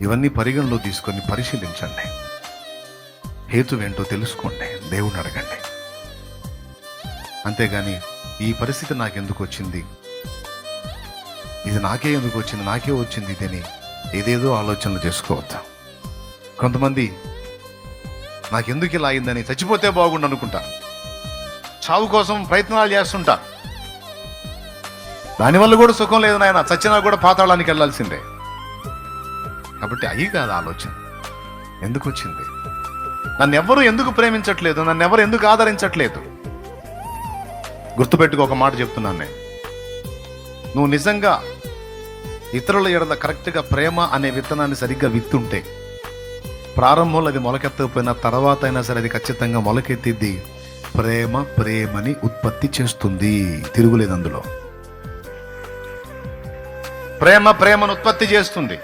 ఇవన్నీ పరిగణలో తీసుకొని పరిశీలించండి. హేతువేంటో తెలుసుకోండి, దేవుణ్ణి అడగండి. అంతేగాని ఈ పరిస్థితి నాకెందుకు వచ్చింది, ఇది నాకే ఎందుకు వచ్చింది, నాకే వచ్చింది ఇదని ఏదేదో ఆలోచనలు చేసుకోవద్దు. కొంతమంది నాకెందుకు ఇలా అయిందని చచ్చిపోతే బాగుండు అనుకుంటా, చావు కోసం ప్రయత్నాలు చేస్తుంటా. దానివల్ల కూడా సుఖం లేదు నాయన, చచ్చినా కూడా పాతాళానికి వెళ్ళాల్సిందే. కాబట్టి అయి కాదు ఆలోచన. ఎందుకు వచ్చింది, నన్ను ఎవరు ఎందుకు ప్రేమించట్లేదు, నన్ను ఎవరు ఎందుకు ఆదరించట్లేదు? గుర్తుపెట్టుకో, ఒక మాట చెప్తున్నాను నేను. నువ్వు నిజంగా ఇతరుల ఎడల కరెక్ట్గా ప్రేమ అనే విత్తనాన్ని సరిగ్గా విత్తుంటే, ప్రారంభంలో అది మొలకెత్తకపోయినా తర్వాత అయినా సరే అది ఖచ్చితంగా మొలకెత్తిద్ది. ప్రేమని ఉత్పత్తి చేస్తుంది, తిరుగులేదు అందులో. ప్రేమను ఉత్పత్తి చేస్తుంది.